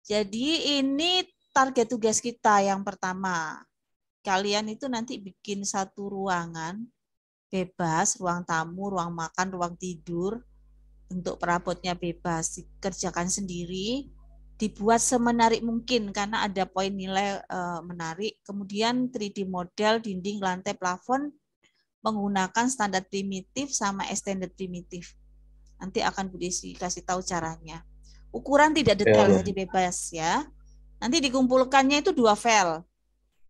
Jadi ini target tugas kita yang pertama. Kalian itu nanti bikin satu ruangan bebas, ruang tamu, ruang makan, ruang tidur. Bentuk perabotnya bebas, dikerjakan sendiri, dibuat semenarik mungkin karena ada poin nilai menarik. Kemudian 3D model dinding, lantai, plafon menggunakan standar primitif sama extended primitif. Nanti akan Bu Desi kasih tahu caranya. Ukuran tidak detail, jadi bebas ya. Nanti dikumpulkannya itu 2 file.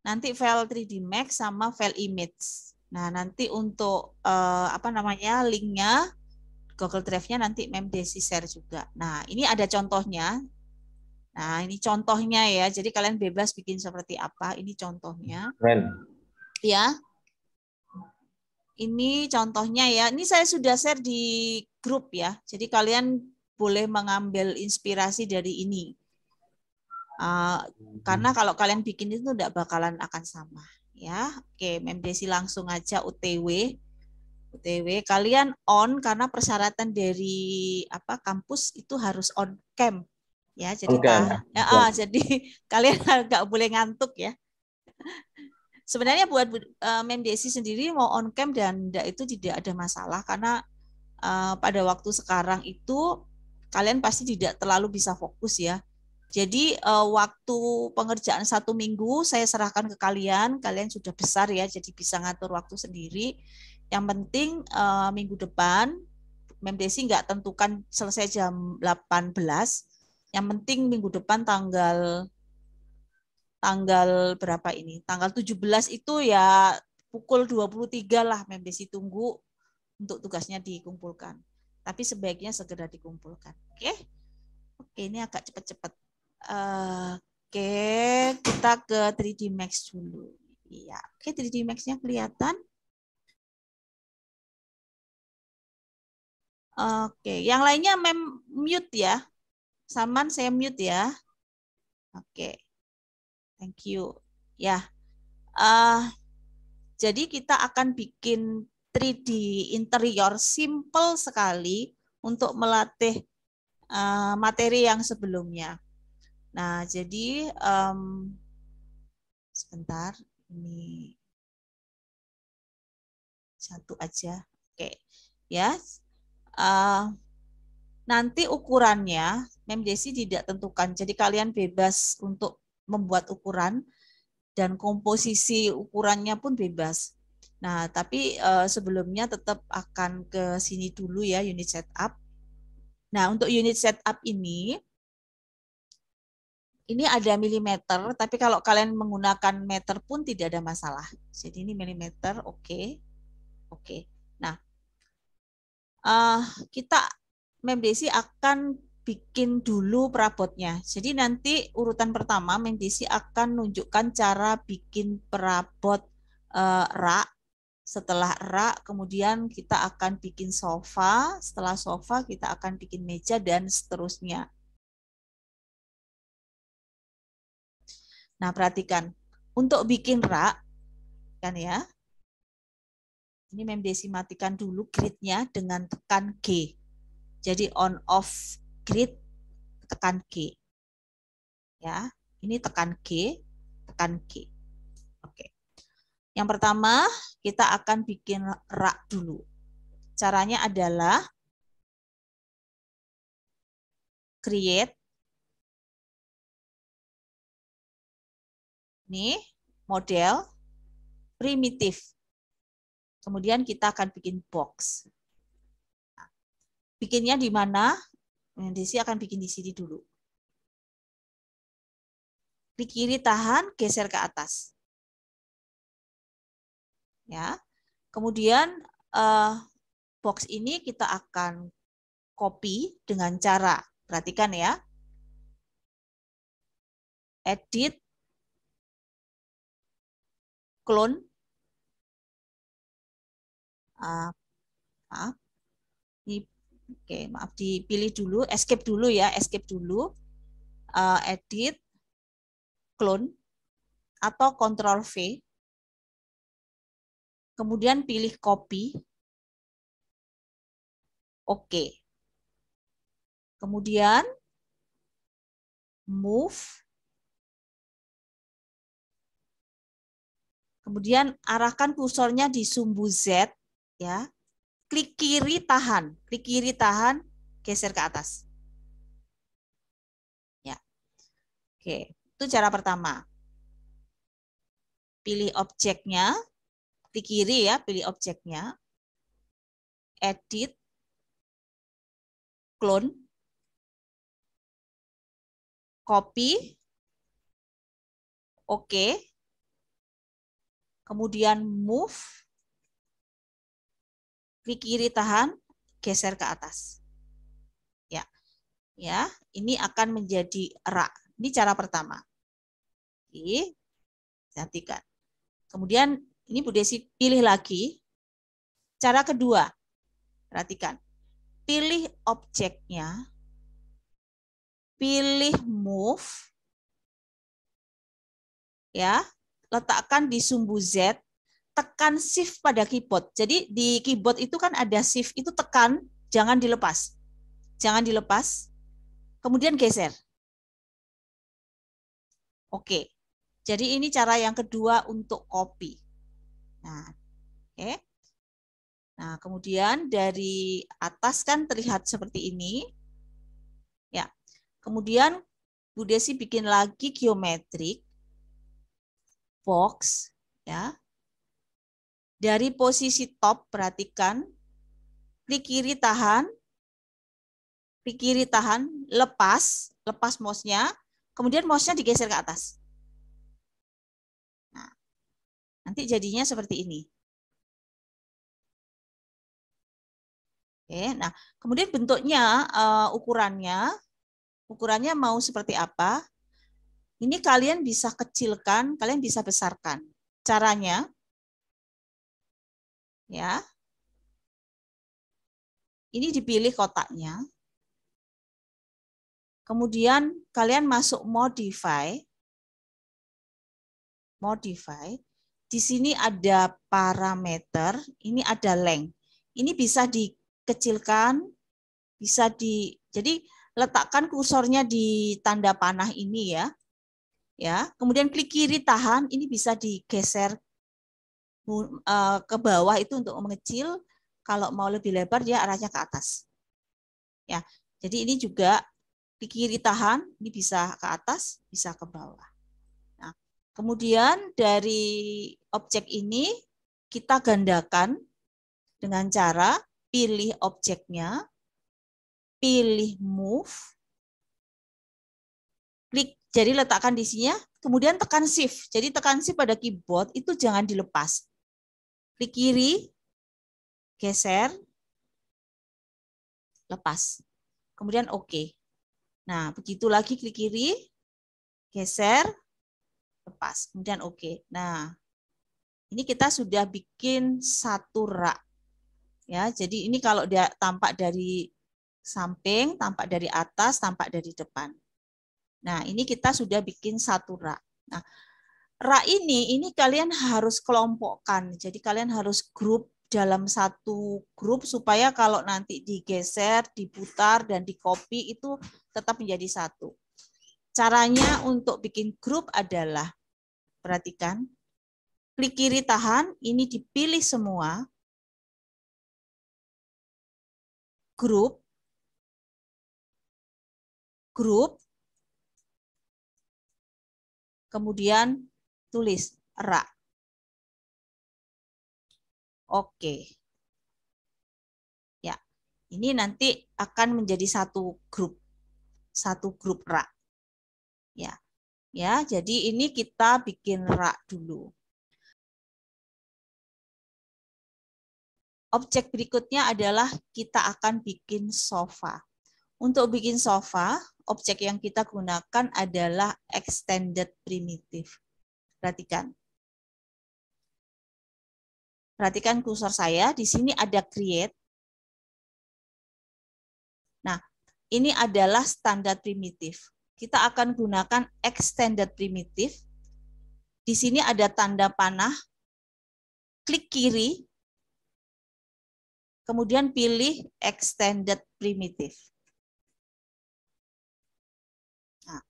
Nanti file 3D Max sama file image. Nah, nanti untuk linknya Google Drive-nya nanti Mem Desi share juga. Nah, ini ada contohnya. Nah, ini contohnya ya. Jadi kalian bebas bikin seperti apa. Ini contohnya. Ya. Ini contohnya ya. Ini saya sudah share di grup ya. Jadi kalian boleh mengambil inspirasi dari ini. Karena kalau kalian bikin itu tidak bakalan akan sama. Ya, oke. Mem Desi langsung aja OTW. Kalian on karena persyaratan dari kampus itu harus on cam ya, jadi jadi kalian nggak boleh ngantuk ya. Sebenarnya buat Mem Desi sendiri mau on cam dan enggak itu tidak ada masalah karena pada waktu sekarang itu kalian pasti tidak terlalu bisa fokus ya. Jadi waktu pengerjaan 1 minggu saya serahkan ke kalian sudah besar ya, jadi bisa ngatur waktu sendiri. Yang penting minggu depan, Mem Desi nggak tentukan selesai jam 18. Yang penting minggu depan tanggal berapa ini? Tanggal 17 itu ya pukul 23 lah Mem Desi tunggu untuk tugasnya dikumpulkan. Tapi sebaiknya segera dikumpulkan. Oke? Oke, ini agak cepat-cepat. Oke, kita ke 3D Max dulu. Iya, oke 3D Max-nya kelihatan. Oke, yang lainnya mute ya. Saman saya mute ya. Oke, thank you. Ya, jadi kita akan bikin 3D interior simple sekali untuk melatih materi yang sebelumnya. Nah, jadi sebentar, ini satu aja. Oke, ya. Nanti ukurannya Mem Desi tidak tentukan. Jadi kalian bebas untuk membuat ukuran dan komposisi ukurannya pun bebas. Nah, tapi sebelumnya tetap akan ke sini dulu ya unit setup. Nah, untuk unit setup ini ada milimeter, tapi kalau kalian menggunakan meter pun tidak ada masalah. Jadi ini milimeter, oke. Oke. Nah, kita Mem Desi akan bikin dulu perabotnya. Jadi nanti urutan pertama Mem Desi akan nunjukkan cara bikin perabot rak. Setelah rak, kemudian kita akan bikin sofa. Setelah sofa, kita akan bikin meja dan seterusnya. Nah, perhatikan. Untuk bikin rak, kan ya. Ini Mem Desi matikan dulu grid-nya dengan tekan G. Jadi on off grid, tekan G. Ya, ini tekan G, tekan G. Oke. Yang pertama, kita akan bikin rak dulu. Caranya adalah create. Ini model primitif. Kemudian kita akan bikin box. Bikinnya di mana? Desi akan bikin di sini dulu. Klik kiri tahan, geser ke atas. Ya. Kemudian box ini kita akan copy dengan cara, perhatikan ya. Edit, clone. Maaf. Ini, oke, maaf dipilih dulu, escape dulu ya, escape dulu. Edit, clone atau Ctrl V. Kemudian pilih copy. Oke. Kemudian move, kemudian arahkan kursornya di sumbu Z, ya. Klik kiri tahan, geser ke atas. Ya. Oke, itu cara pertama. Pilih objeknya, klik kiri ya, pilih objeknya. Edit, clone, copy, oke. Kemudian move, klik kiri tahan, geser ke atas. Ya, ya, ini akan menjadi rak. Ini cara pertama. Oke, perhatikan. Kemudian ini Bu Desi pilih lagi. Cara kedua, perhatikan. Pilih objeknya, pilih move, ya, letakkan di sumbu Z. Tekan shift pada keyboard. Jadi di keyboard itu kan ada shift, itu tekan, jangan dilepas. Jangan dilepas. Kemudian geser. Oke. Jadi ini cara yang kedua untuk copy. Nah, oke. Nah, kemudian dari atas kan terlihat seperti ini. Ya. Kemudian Bu Desi bikin lagi geometrik box, ya. Dari posisi top, perhatikan, klik kiri tahan, lepas mouse-nya, kemudian mouse-nya digeser ke atas. Nah, nanti jadinya seperti ini. Oke, nah kemudian bentuknya, ukurannya mau seperti apa? Ini kalian bisa kecilkan, kalian bisa besarkan. Caranya, ya. Ini dipilih kotaknya. Kemudian kalian masuk modify. Di sini ada parameter, ini ada length. Ini bisa dikecilkan, bisa jadi letakkan kursornya di tanda panah ini ya. Ya, kemudian klik kiri tahan, ini bisa digeser ke bawah itu untuk mengecil. Kalau mau lebih lebar dia arahnya ke atas. Ya, jadi ini juga klik kiri tahan, ini bisa ke atas, bisa ke bawah. Nah, kemudian dari objek ini kita gandakan dengan cara pilih objeknya, pilih move, klik, jadi letakkan di sini, kemudian tekan shift. Jadi tekan shift pada keyboard itu jangan dilepas. Klik kiri, geser, lepas. Kemudian oke. Nah, begitu lagi klik kiri, geser, lepas. Kemudian oke. Nah, ini kita sudah bikin satu rak. Ya, jadi ini kalau dia tampak dari samping, tampak dari atas, tampak dari depan. Nah, ini kita sudah bikin satu rak. Nah, rak ini kalian harus kelompokkan. Jadi kalian harus grup dalam satu grup supaya kalau nanti digeser, diputar, dan di-copy itu tetap menjadi satu. Caranya untuk bikin grup adalah, perhatikan, klik kiri tahan, ini dipilih semua, grup, kemudian tulis rak. Oke. Ya, ini nanti akan menjadi satu grup rak. Ya, ya. Jadi ini kita bikin rak dulu. Objek berikutnya adalah kita akan bikin sofa. Untuk bikin sofa, objek yang kita gunakan adalah extended primitive. Perhatikan. Perhatikan kursor saya, di sini ada create. Nah, ini adalah standar primitif. Kita akan gunakan extended primitive. Di sini ada tanda panah. Klik kiri. Kemudian pilih extended primitive. Nah,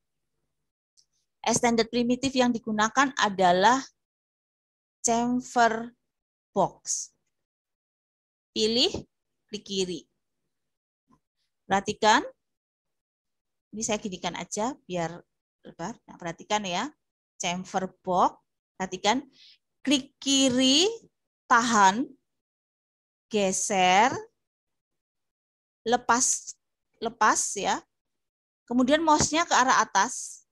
Extended primitive yang digunakan adalah chamfer box. Pilih, klik kiri. Perhatikan, ini saya ginikan aja biar lebar. Nah, perhatikan ya, chamfer box. Perhatikan, klik kiri, tahan, geser, lepas ya. Kemudian mouse-nya ke arah atas,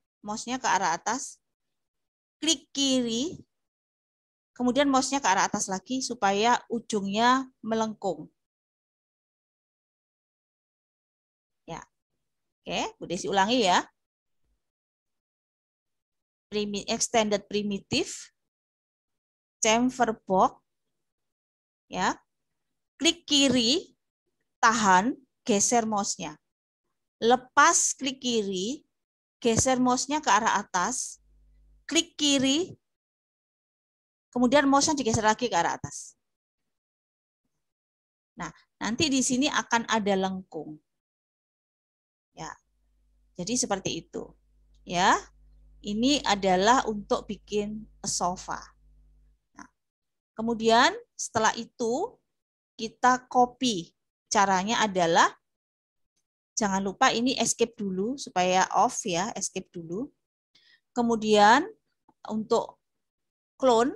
klik kiri, kemudian mouse-nya ke arah atas lagi supaya ujungnya melengkung. Ya. Oke, Bu Desi ulangi ya. Extended primitive, chamfer box, ya. Klik kiri, tahan, geser mouse-nya. Lepas klik kiri, geser mouse-nya ke arah atas, klik kiri, kemudian mouse-nya digeser lagi ke arah atas. Nah, nanti di sini akan ada lengkung. Ya. Jadi seperti itu. Ya. Ini adalah untuk bikin sofa. Nah, kemudian setelah itu kita copy. Caranya adalah jangan lupa ini escape dulu supaya off ya, escape dulu. Kemudian untuk clone,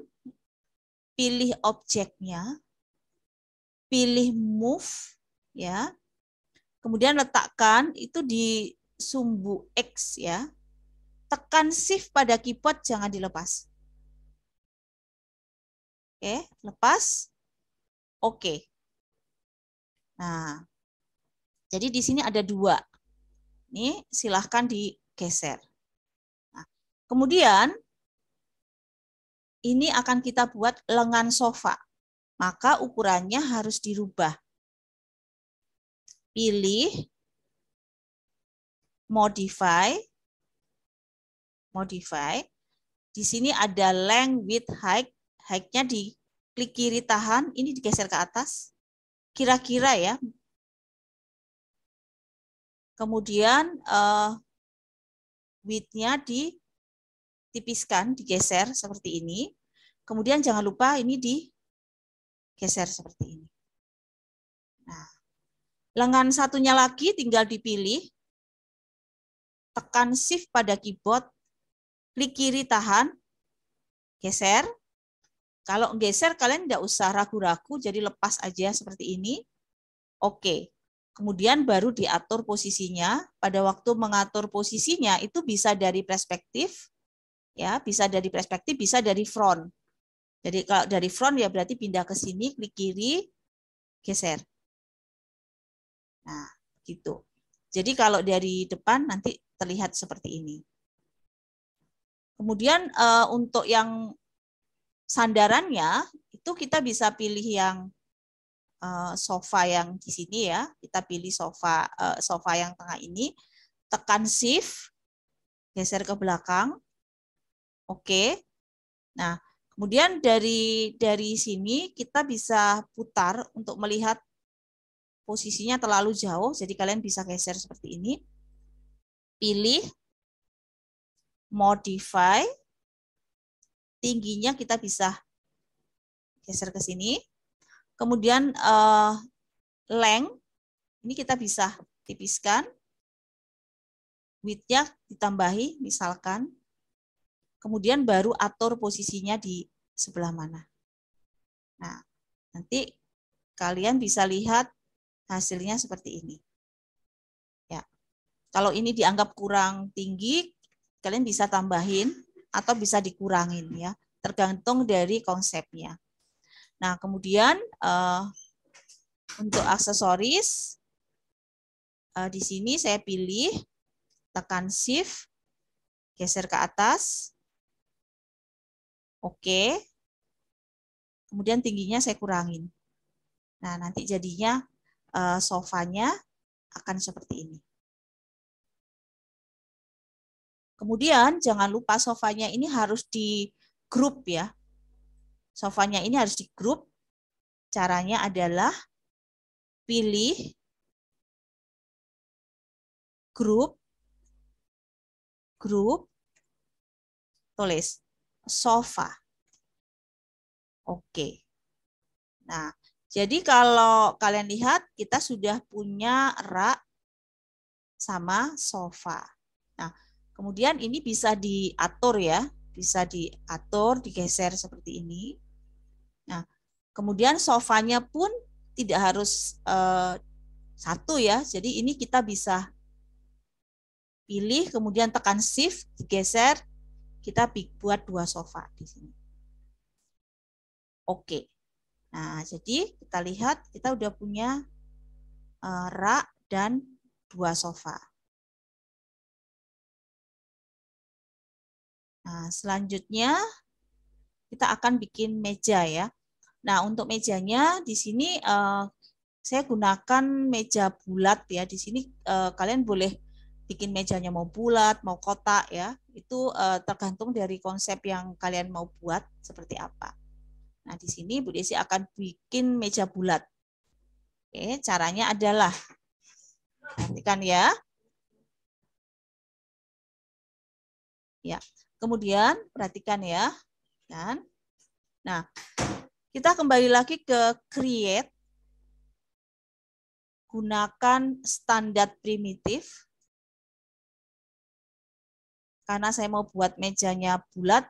pilih objeknya, pilih move ya. Kemudian letakkan itu di sumbu X ya. Tekan shift pada keyboard, jangan dilepas. Oke, lepas. Oke. Nah, jadi di sini ada dua. Ini silahkan digeser. Nah, kemudian ini akan kita buat lengan sofa. Maka ukurannya harus dirubah. Pilih modify. Di sini ada length, width, height. Height-nya di klik kiri tahan, ini digeser ke atas. Kira-kira ya. Kemudian width-nya ditipiskan, digeser seperti ini. Kemudian jangan lupa ini digeser seperti ini. Nah, lengan satunya lagi tinggal dipilih. Tekan shift pada keyboard, klik kiri tahan, geser. Kalau geser kalian tidak usah ragu-ragu, jadi lepas aja seperti ini. Oke. Kemudian baru diatur posisinya. Pada waktu mengatur posisinya itu bisa dari perspektif, ya, bisa dari perspektif, bisa dari front. Jadi kalau dari front ya berarti pindah ke sini, klik kiri, geser. Nah, gitu. Jadi kalau dari depan nanti terlihat seperti ini. Kemudian untuk yang sandarannya itu kita bisa pilih yang sofa yang di sini ya. Kita pilih sofa yang tengah ini. Tekan shift, geser ke belakang. Oke. Nah, kemudian dari sini kita bisa putar untuk melihat posisinya terlalu jauh. Jadi kalian bisa geser seperti ini. Pilih modify, tingginya kita bisa geser ke sini. Kemudian length, ini kita bisa tipiskan. Width-nya ditambahi, misalkan. Kemudian baru atur posisinya di sebelah mana. Nah, nanti kalian bisa lihat hasilnya seperti ini. Ya. Kalau ini dianggap kurang tinggi, kalian bisa tambahin atau bisa dikurangin ya, tergantung dari konsepnya. Nah, kemudian untuk aksesoris di sini saya pilih tekan shift, geser ke atas. Oke. Kemudian tingginya saya kurangin. Nah, nanti jadinya sofanya akan seperti ini. Kemudian jangan lupa sofanya ini harus di grup ya. Sofanya ini harus di grup. Caranya adalah pilih grup, Tulis sofa. Oke. Nah, jadi kalau kalian lihat kita sudah punya rak sama sofa. Nah, kemudian ini bisa diatur ya, bisa diatur, digeser seperti ini. Nah, kemudian sofanya pun tidak harus satu ya, jadi ini kita bisa pilih, kemudian tekan shift, digeser, kita buat 2 sofa di sini. Oke. Nah, jadi kita lihat kita udah punya rak dan 2 sofa. Nah, selanjutnya kita akan bikin meja ya. Nah, untuk mejanya di sini saya gunakan meja bulat ya. Di sini kalian boleh bikin mejanya mau bulat, mau kotak ya. Itu tergantung dari konsep yang kalian mau buat seperti apa. Nah, di sini Bu Desi akan bikin meja bulat. Oke, caranya adalah perhatikan ya. Ya. Kemudian perhatikan ya. Kan? Nah, kita kembali lagi ke create. Gunakan standar primitif. Karena saya mau buat mejanya bulat,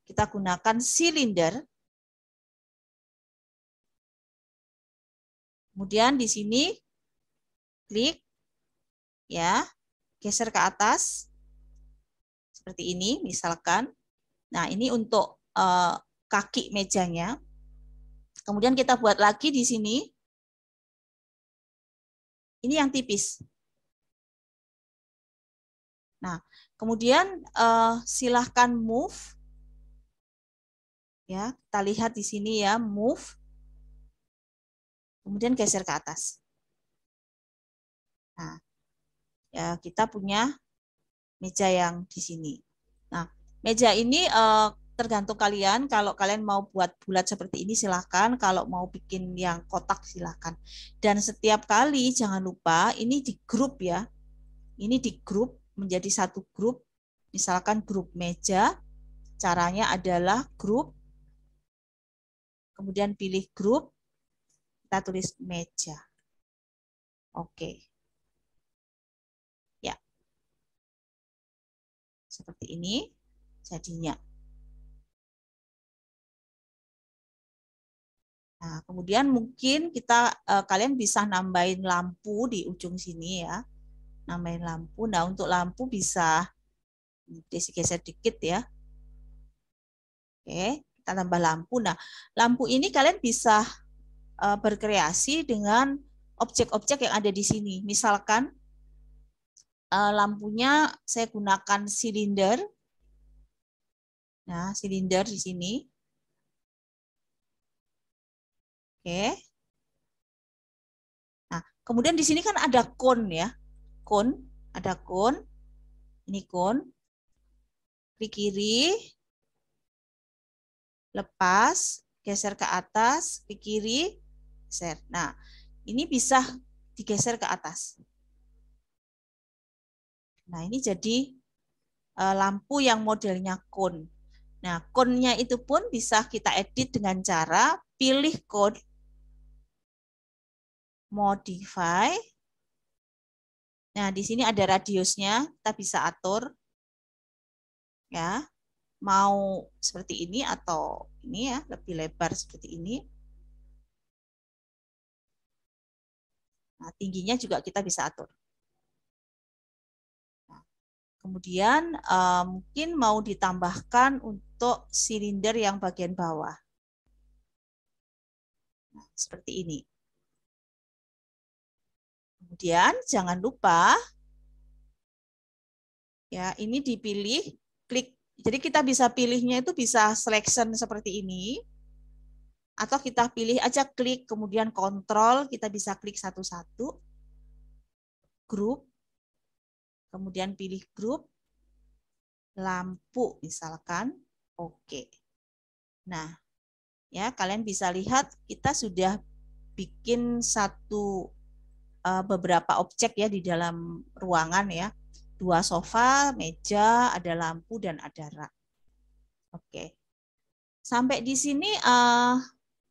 kita gunakan silinder. Kemudian di sini klik ya, geser ke atas seperti ini misalkan. Nah, ini untuk kaki mejanya. Kemudian kita buat lagi di sini. Ini yang tipis. Nah, kemudian silahkan move. Ya, kita lihat di sini ya, move. Kemudian geser ke atas. Nah, ya kita punya meja yang di sini. Nah, meja ini tergantung kalian. Kalau kalian mau buat bulat seperti ini silahkan. Kalau mau bikin yang kotak silahkan. Dan setiap kali jangan lupa ini di grup ya. Ini di grup menjadi satu grup. Misalkan grup meja. Caranya adalah grup. Kemudian pilih grup. Kita tulis meja. Oke. Ya. Seperti ini jadinya. Nah, kemudian mungkin kalian bisa nambahin lampu di ujung sini ya. Nambahin lampu. Nah, untuk lampu bisa geser dikit ya. Oke, kita tambah lampu. Nah, lampu ini kalian bisa berkreasi dengan objek-objek yang ada di sini. Misalkan lampunya saya gunakan silinder. Nah, silinder di sini. Oke. Nah, kemudian di sini kan ada kon ya. Kon, ada kon. Ini kon. Klik kiri. Lepas, geser ke atas, klik kiri, geser. Nah, ini bisa digeser ke atas. Nah, ini jadi lampu yang modelnya kon. Nah, konnya itu pun bisa kita edit dengan cara pilih code, modify. Nah, di sini ada radiusnya, kita bisa atur. Ya, mau seperti ini atau ini ya, lebih lebar seperti ini. Nah, tingginya juga kita bisa atur. Nah, kemudian mungkin mau ditambahkan untuk silinder yang bagian bawah. Nah, seperti ini. Kemudian jangan lupa ya, ini dipilih, klik. Jadi kita bisa pilihnya itu bisa selection seperti ini. Atau kita pilih aja klik, kemudian kontrol, kita bisa klik satu-satu. Grup. Kemudian pilih grup. Lampu misalkan. Oke. Nah, ya kalian bisa lihat kita sudah bikin beberapa objek ya di dalam ruangan ya. 2 sofa, meja, ada lampu dan ada rak. Oke. Sampai di sini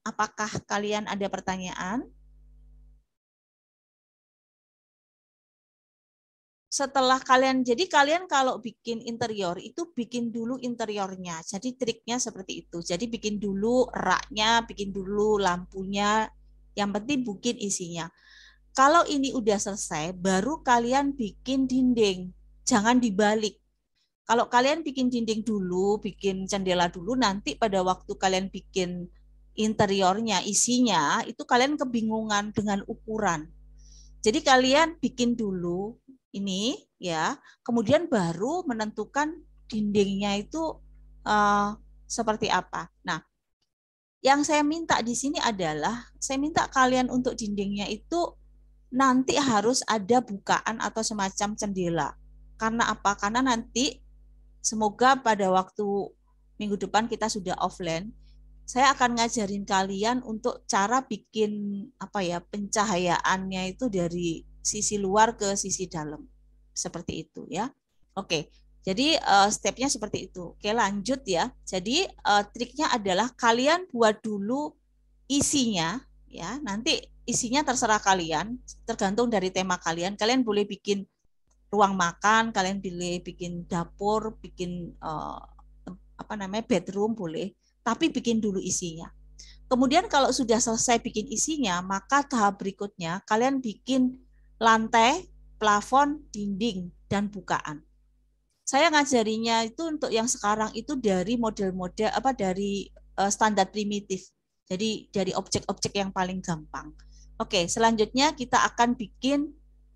apakah kalian ada pertanyaan? Setelah jadi kalian kalau bikin interior itu bikin dulu interiornya. Jadi triknya seperti itu. Jadi bikin dulu raknya, bikin dulu lampunya. Yang penting bikin isinya. Kalau ini udah selesai, baru kalian bikin dinding. Jangan dibalik. Kalau kalian bikin dinding dulu, bikin jendela dulu, nanti pada waktu kalian bikin interiornya, isinya, itu kalian kebingungan dengan ukuran. Jadi kalian bikin dulu ini ya, kemudian baru menentukan dindingnya itu seperti apa. Nah, yang saya minta di sini adalah saya minta kalian untuk dindingnya itu nanti harus ada bukaan atau semacam jendela. Karena apa? Karena nanti semoga pada waktu minggu depan kita sudah offline, saya akan ngajarin kalian untuk cara bikin apa ya, pencahayaannya itu dari sisi luar ke sisi dalam. Seperti itu ya. Oke. Jadi stepnya seperti itu. Oke, lanjut ya. Jadi triknya adalah kalian buat dulu isinya ya. Nanti isinya terserah kalian, tergantung dari tema kalian. Kalian boleh bikin ruang makan, kalian boleh bikin dapur, bikin apa namanya bedroom boleh, tapi bikin dulu isinya. Kemudian kalau sudah selesai bikin isinya, maka tahap berikutnya kalian bikin lantai, plafon, dinding, dan bukaan. Saya ngajarinya itu untuk yang sekarang itu dari model-model apa dari standar primitif. Jadi dari objek-objek yang paling gampang. Oke, selanjutnya kita akan bikin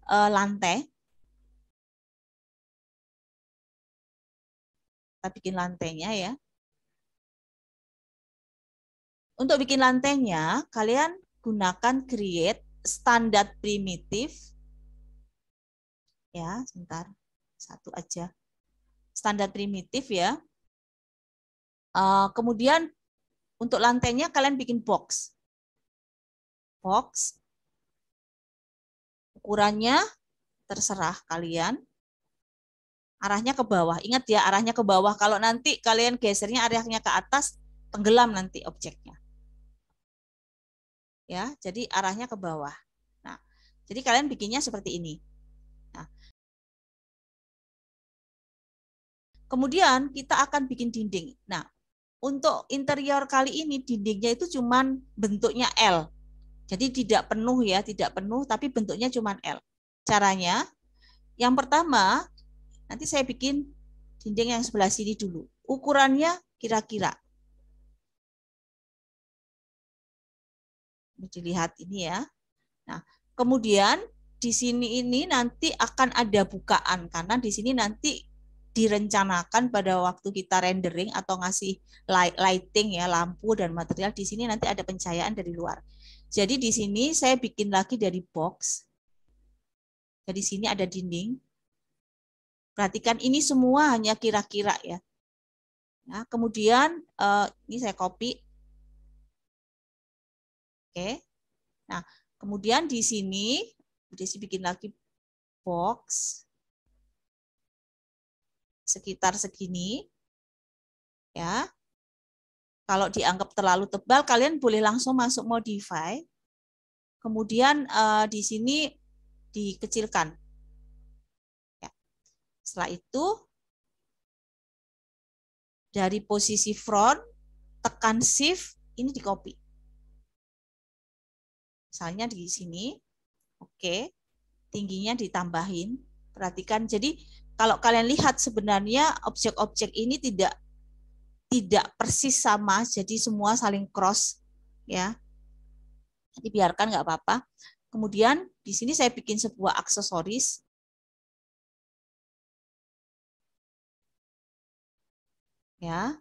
lantai. Kita bikin lantainya ya. Untuk bikin lantainya, kalian gunakan create standar primitif. Ya, sebentar. Satu aja. Standar primitif ya. Kemudian untuk lantainya kalian bikin box. Box. Ukurannya terserah kalian. Arahnya ke bawah. Ingat ya, arahnya ke bawah. Kalau nanti kalian gesernya arahnya ke atas, tenggelam nanti objeknya. Ya, jadi arahnya ke bawah. Nah, jadi kalian bikinnya seperti ini. Nah, kemudian kita akan bikin dinding. Nah, untuk interior kali ini dindingnya itu cuman bentuknya L. Jadi tidak penuh ya, tidak penuh, tapi bentuknya cuman L. Caranya, yang pertama, nanti saya bikin dinding yang sebelah sini dulu. Ukurannya kira-kira. Dilihat ini ya. Nah, kemudian di sini ini nanti akan ada bukaan karena di sini nanti direncanakan pada waktu kita rendering atau ngasih lighting ya, lampu dan material, di sini nanti ada pencahayaan dari luar. Jadi di sini saya bikin lagi dari box. Jadi sini ada dinding. Perhatikan ini semua hanya kira-kira ya. Nah, kemudian ini saya copy. Oke. Nah, kemudian di sini Desi bikin lagi box sekitar segini. Ya. Kalau dianggap terlalu tebal, kalian boleh langsung masuk modify. Kemudian di sini dikecilkan. Ya. Setelah itu, dari posisi front, tekan shift, ini di copy. Misalnya di sini, oke, tingginya ditambahin. Perhatikan, jadi kalau kalian lihat sebenarnya objek-objek ini tidak persis sama, jadi semua saling cross, ya. Jadi biarkan nggak apa-apa. Kemudian di sini saya bikin sebuah aksesoris. Ya.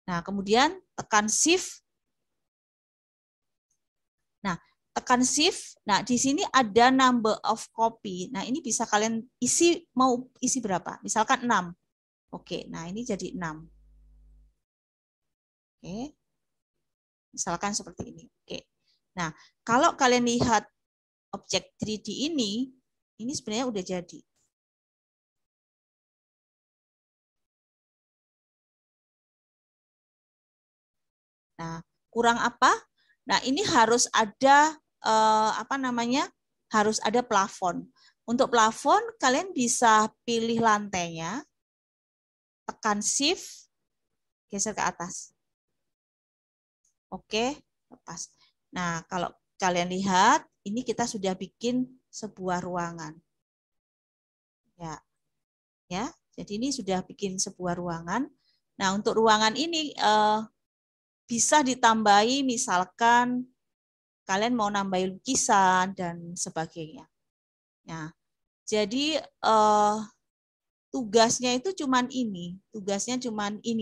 Nah, kemudian tekan shift. Nah, tekan shift. Nah, di sini ada number of copy. Nah, ini bisa kalian isi, mau isi berapa? Misalkan 6. Oke, nah ini jadi 6. Oke. Misalkan seperti ini. Oke. Nah, kalau kalian lihat objek 3D ini sebenarnya udah jadi. Nah, kurang apa? Nah, ini harus ada harus ada plafon. Untuk plafon kalian bisa pilih lantainya, tekan shift, geser ke atas. Oke, lepas. Nah, kalau kalian lihat, ini kita sudah bikin sebuah ruangan. Ya. Ya. Jadi ini sudah bikin sebuah ruangan. Nah, untuk ruangan ini bisa ditambahi misalkan kalian mau nambahin lukisan dan sebagainya. Nah, jadi tugasnya itu cuman ini,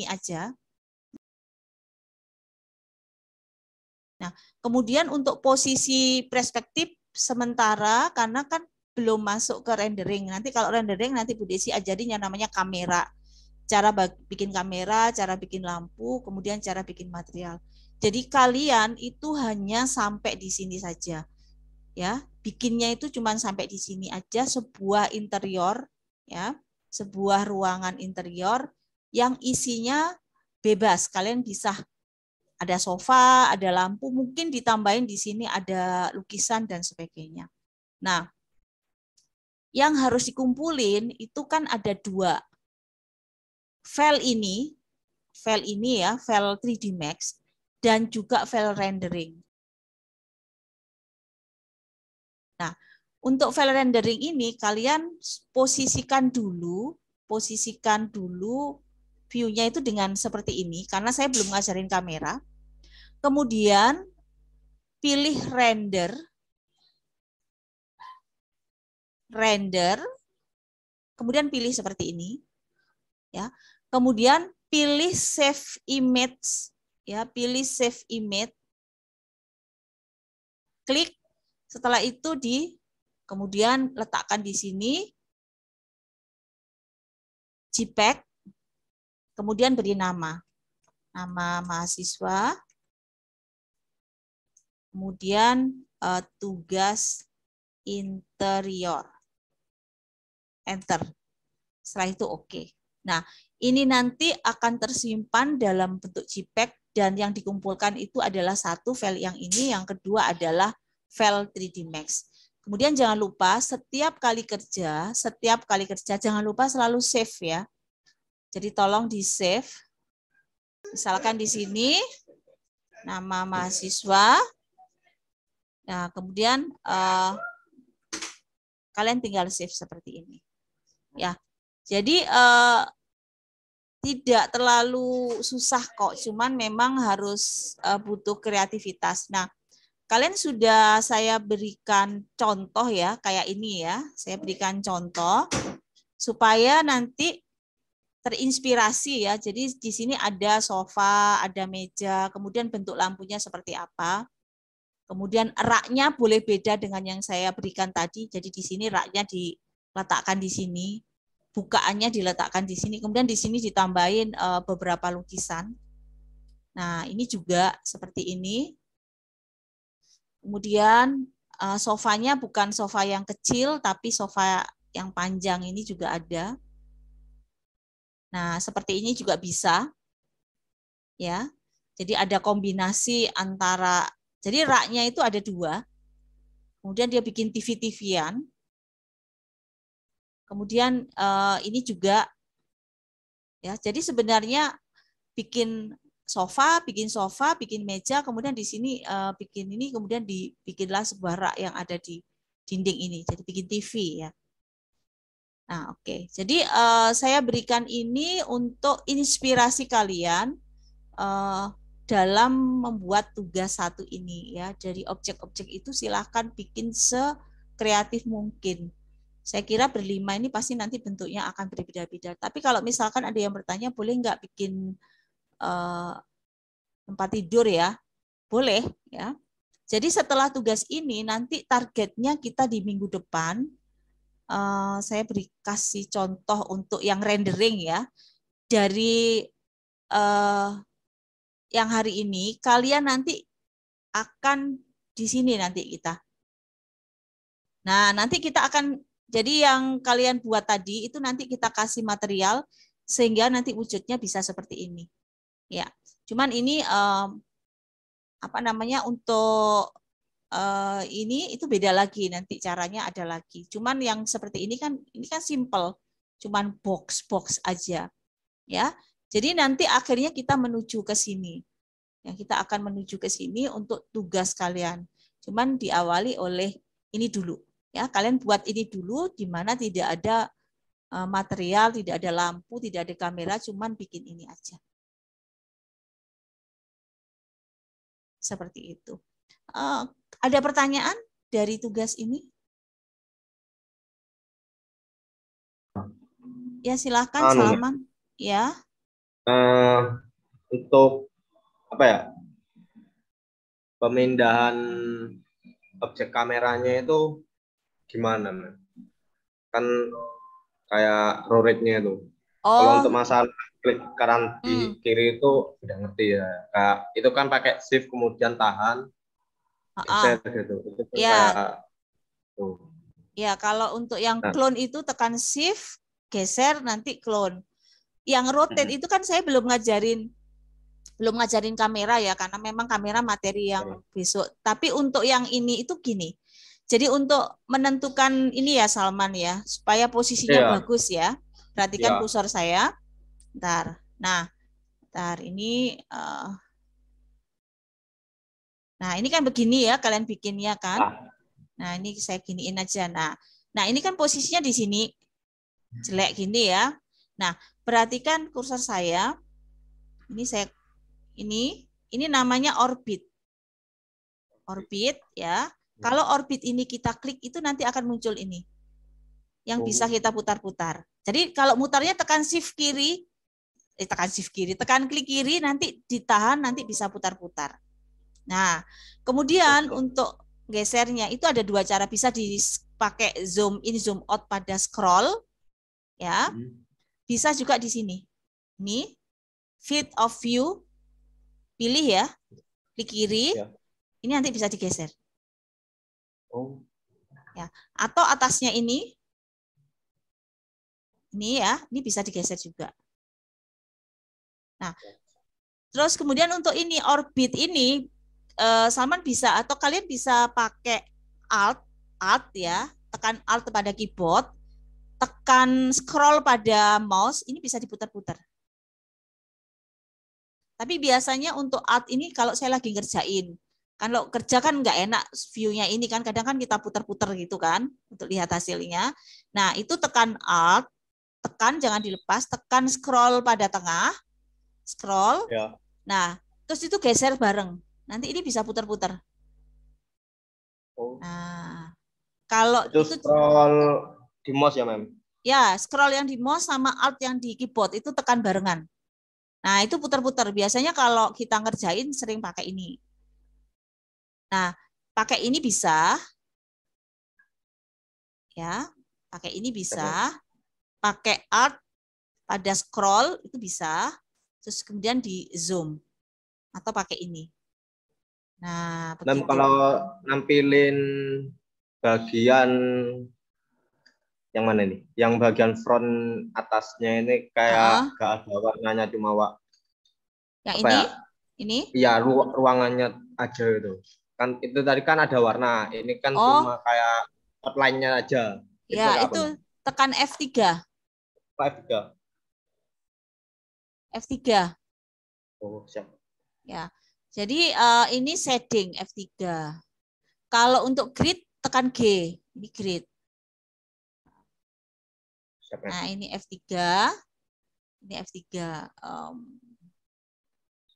aja. Nah, kemudian untuk posisi perspektif sementara karena kan belum masuk ke rendering. Nanti kalau rendering nanti Bu Desi ajarin yang namanya kamera. Cara bikin kamera, cara bikin lampu, kemudian cara bikin material. Jadi kalian itu hanya sampai di sini saja. Ya, bikinnya itu cuma sampai di sini aja, sebuah interior ya, sebuah ruangan interior yang isinya bebas. Kalian bisa ada sofa, ada lampu, mungkin ditambahin di sini ada lukisan dan sebagainya. Nah, yang harus dikumpulin itu kan ada dua. File ini ya, file 3D Max dan juga file rendering. Nah, untuk file rendering ini kalian posisikan dulu view-nya itu dengan seperti ini karena saya belum ngajarin kamera. Kemudian pilih render, kemudian pilih seperti ini, ya. Kemudian pilih save image, ya, pilih save image, klik. Setelah itu kemudian letakkan di sini JPEG, kemudian beri nama mahasiswa, kemudian tugas interior, enter. Setelah itu oke. Nah, ini nanti akan tersimpan dalam bentuk JPEG dan yang dikumpulkan itu adalah satu file yang ini, yang kedua adalah file 3D Max. Kemudian jangan lupa setiap kali kerja jangan lupa selalu save ya. Jadi tolong di save. Misalkan di sini nama mahasiswa. Nah, kemudian kalian tinggal save seperti ini. Ya. Jadi tidak terlalu susah kok, cuman memang harus butuh kreativitas. Nah, kalian sudah saya berikan contoh ya, kayak ini ya. Saya berikan contoh supaya nanti terinspirasi ya. Jadi di sini ada sofa, ada meja, kemudian bentuk lampunya seperti apa. Kemudian raknya boleh beda dengan yang saya berikan tadi. Jadi di sini raknya diletakkan di sini, bukaannya diletakkan di sini. Kemudian di sini ditambahin beberapa lukisan. Nah, ini juga seperti ini. Kemudian sofanya bukan sofa yang kecil, tapi sofa yang panjang ini juga ada. Nah, seperti ini juga bisa. Ya. Jadi ada kombinasi antara, jadi raknya itu ada dua. Kemudian dia bikin TV-TV-an. Kemudian ini juga, ya. Jadi sebenarnya bikin sofa, bikin meja, kemudian di sini bikin ini, kemudian dibikinlah sebuah rak yang ada di dinding ini. Jadi bikin TV ya. Nah, oke. Jadi saya berikan ini untuk inspirasi kalian dalam membuat tugas satu ini ya. Dari objek-objek itu silahkan bikin sekreatif mungkin. Saya kira berlima ini pasti nanti bentuknya akan berbeda-beda. Tapi kalau misalkan ada yang bertanya, boleh nggak bikin tempat tidur ya? Boleh ya. Jadi setelah tugas ini nanti targetnya kita di minggu depan. Saya kasih contoh untuk yang rendering ya. Dari yang hari ini, kalian nanti akan di sini nanti kita. Nah, nanti kita akan, jadi yang kalian buat tadi itu nanti kita kasih material sehingga nanti wujudnya bisa seperti ini. Ya, cuman ini apa namanya untuk ini itu beda lagi, nanti caranya ada lagi. Cuman yang seperti ini kan simple, cuman box aja, ya. Jadi nanti akhirnya kita menuju ke sini, ya kita akan menuju ke sini untuk tugas kalian. Cuman diawali oleh ini dulu, ya kalian buat ini dulu, di mana tidak ada material, tidak ada lampu, tidak ada kamera, cuman bikin ini aja. Seperti itu. Ada pertanyaan dari tugas ini? Ya silakan, Salman. Ya. Untuk apa ya? Pemindahan objek kameranya itu gimana, Man? Kan kayak raw rate-nya itu. Kalau Oh, untuk masalah klik kanan di kiri itu udah ngerti ya. Kayak itu kan pakai shift kemudian tahan geser gitu. Itu kan kayak ya, tuh. ya kalau untuk yang Nah, clone itu tekan shift, geser nanti clone. Yang rotate itu kan saya belum ngajarin kamera ya, karena memang kamera materi yang besok. Tapi untuk yang ini itu gini. Jadi untuk menentukan ini ya Salman ya, supaya posisinya iya, bagus ya. Perhatikan iya. kursor saya. Bentar. Nah, bentar ini nah, ini kan begini ya kalian bikinnya kan. Ah, Nah, ini saya giniin aja. Nah, ini kan posisinya di sini jelek gini ya. Nah, perhatikan kursor saya. Ini saya ini namanya orbit. Orbit ya. Kalau orbit ini kita klik itu nanti akan muncul ini yang bisa kita putar-putar. Jadi kalau mutarnya tekan shift kiri, tekan klik kiri nanti ditahan nanti bisa putar-putar. Nah, kemudian untuk gesernya itu ada dua cara, bisa dipakai zoom in zoom out pada scroll ya. Bisa juga di sini. Ini field of view, pilih ya, klik kiri. ya. Ini nanti bisa digeser. Oh. Ya, atau atasnya ini ya, ini bisa digeser juga. Nah, terus kemudian untuk ini orbit ini Salman bisa atau kalian bisa pakai alt ya, tekan alt pada keyboard, tekan scroll pada mouse, ini bisa diputar-putar. Tapi biasanya untuk alt ini kalau saya lagi ngerjain, kalau kerja kan nggak enak view-nya ini kan, kadang kan kita putar-putar gitu kan untuk lihat hasilnya. Nah itu tekan alt, tekan jangan dilepas, tekan scroll pada tengah, scroll. Ya. Nah terus itu geser bareng, nanti ini bisa putar-putar. Oh. Nah kalau Itu itu scroll di mouse ya, Mem? ya scroll yang di mouse sama alt yang di keyboard itu tekan barengan. Nah itu putar-putar. Biasanya kalau kita ngerjain sering pakai ini. Nah, pakai ini bisa, ya, pakai ini bisa, pakai alt pada scroll itu bisa, terus kemudian di zoom atau pakai ini. Nah, Dan begitu. kalau nampilin bagian yang mana nih? Yang bagian front atasnya ini kayak gak ada warnanya, cuma Yang apa ya? ini, Iya, ruangannya aja itu. Kan itu tadi kan ada warna, ini kan oh, cuma kayak outline-nya aja. Itu ya pakai apa itu nih? tekan F3, F3. F3, Oh, siap. ya. Jadi ini setting F3. Kalau untuk grid tekan G, ini grid. Siap, Nah, ini F3, ini F3.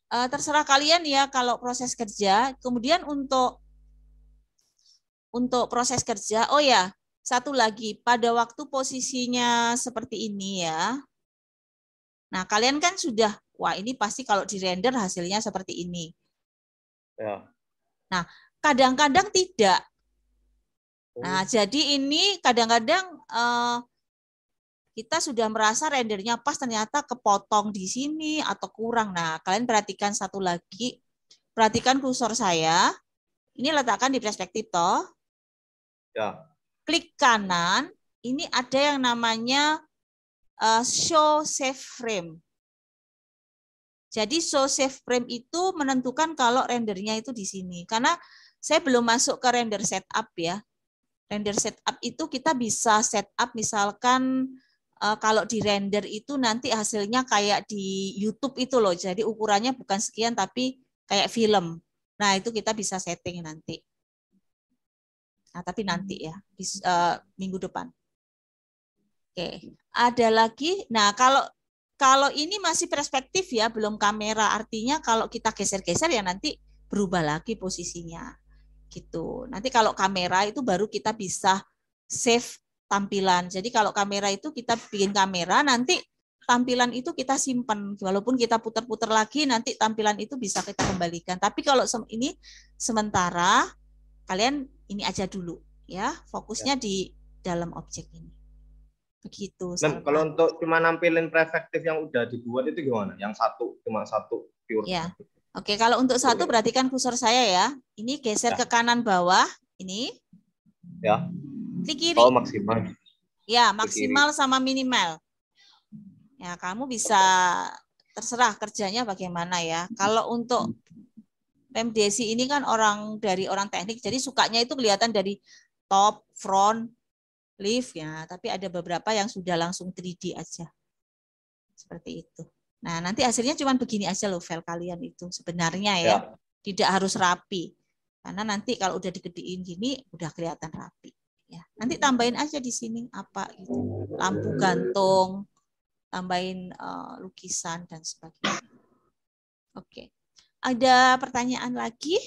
Terserah kalian ya kalau proses kerja. Kemudian untuk proses kerja, oh ya, satu lagi, pada waktu posisinya seperti ini ya. Nah, kalian kan sudah, wah ini pasti kalau di render hasilnya seperti ini. Ya. Nah, kadang-kadang tidak. Nah, jadi ini kadang-kadang kita sudah merasa rendernya pas, ternyata kepotong di sini atau kurang. Nah, kalian perhatikan satu lagi, perhatikan kursor saya. Ini letakkan di perspektif toh. Ya. Klik kanan, ini ada yang namanya show save frame. Jadi show save frame itu menentukan kalau rendernya itu di sini. Karena saya belum masuk ke render setup ya. Render setup itu kita bisa setup misalkan kalau di render itu nanti hasilnya kayak di YouTube itu loh. Jadi ukurannya bukan sekian tapi kayak film. Nah, itu kita bisa setting nanti. Nah, tapi nanti ya, minggu depan. Oke, ada lagi. Nah, kalau ini masih perspektif ya, belum kamera. Artinya kalau kita geser-geser ya nanti berubah lagi posisinya. Gitu. Nanti kalau kamera itu baru kita bisa save tampilan. Jadi kalau kamera itu kita bikin kamera, nanti tampilan itu kita simpan. Walaupun kita putar-putar lagi, nanti tampilan itu bisa kita kembalikan. Tapi kalau ini sementara, kalian ini aja dulu ya, fokusnya di dalam objek ini. Begitu. Kalau untuk cuma nampilin perspektif yang udah dibuat itu gimana? Yang cuma satu pure. Ya. Oke, kalau untuk satu perhatikan kursor saya ya. Ini geser ke kanan bawah, ini. Ya. Klik kiri. Oh, maksimal. Ya, maksimal sama minimal. Ya, kamu bisa terserah kerjanya bagaimana ya. Kalau untuk PMDesi ini kan dari orang teknik, jadi sukanya itu kelihatan dari top, front, left ya, tapi ada beberapa yang sudah langsung 3D aja. Seperti itu. Nah, nanti hasilnya cuma begini aja loh file kalian itu sebenarnya ya. Tidak harus rapi. Karena nanti kalau udah digedein gini udah kelihatan rapi ya. Nanti tambahin aja di sini apa gitu. Lampu gantung, tambahin lukisan dan sebagainya. Oke. Ada pertanyaan lagi?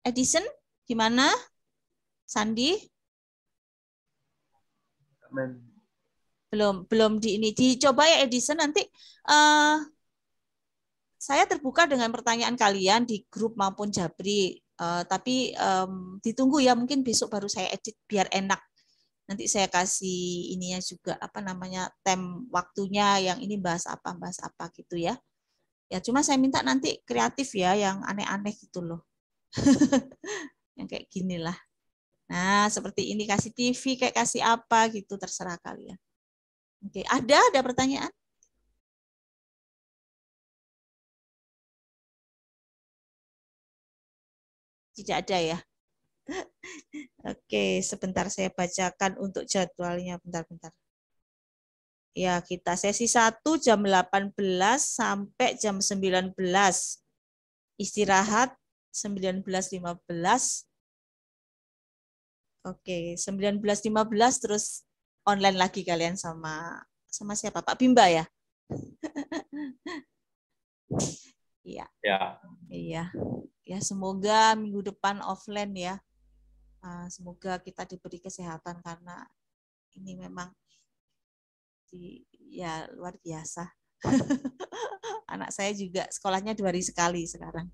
Edison, gimana? Sandi? Belum dicoba ya Edison, nanti saya terbuka dengan pertanyaan kalian di grup maupun Jabri, tapi ditunggu ya, mungkin besok baru saya edit biar enak. Nanti saya kasih ininya juga waktunya yang ini bahas apa gitu ya. Ya cuma saya minta nanti kreatif ya, yang aneh-aneh gitu loh. Yang kayak gini lah. Nah, seperti ini kasih TV, kayak kasih apa gitu, terserah kalian. Oke, ada pertanyaan? Tidak ada ya. Oke, sebentar saya bacakan untuk jadwalnya. Bentar. Ya, kita sesi 1 jam 18 sampai jam 19. Istirahat 19.15. Oke, 19.15 terus online lagi kalian sama siapa? Pak Bimba ya? Iya. Iya. Ya, semoga minggu depan offline ya. Semoga kita diberi kesehatan karena ini memang ya luar biasa. Anak saya juga sekolahnya 2 hari sekali sekarang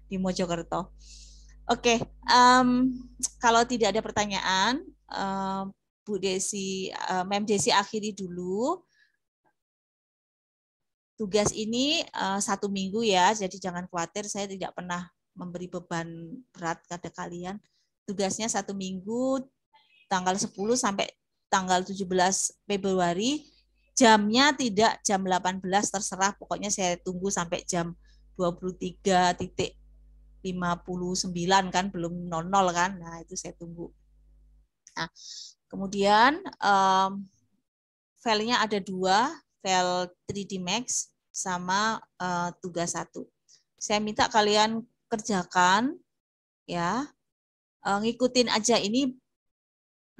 di Mojokerto. Oke, kalau tidak ada pertanyaan, Bu Desi, Mem Desi akhiri dulu. Tugas ini 1 minggu ya, jadi jangan khawatir, saya tidak pernah memberi beban berat pada kalian. Tugasnya 1 minggu, tanggal 10 sampai tanggal 17 Februari, jamnya tidak jam 18, terserah, pokoknya saya tunggu sampai jam 23.59 kan, belum 00 kan, nah itu saya tunggu. Nah, kemudian filenya ada 2, file 3D Max sama tugas 1. Saya minta kalian kerjakan ya, ngikutin aja ini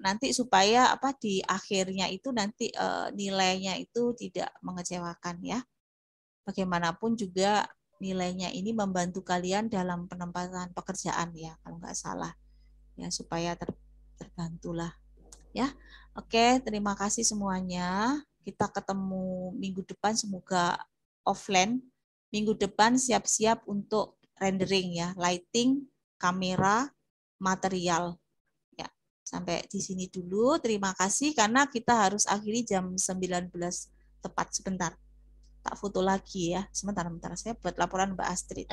nanti supaya di akhirnya itu nanti nilainya itu tidak mengecewakan ya. Bagaimanapun juga nilainya ini membantu kalian dalam penempatan pekerjaan ya, kalau nggak salah ya, supaya terbantulah ya. Oke, terima kasih semuanya. Kita ketemu minggu depan, semoga offline. Minggu depan siap-siap untuk rendering ya, lighting, kamera, material. Ya, sampai di sini dulu. Terima kasih karena kita harus akhiri jam 19 tepat. Sebentar. Tak foto lagi ya. Sebentar. Saya buat laporan Mbak Astrid.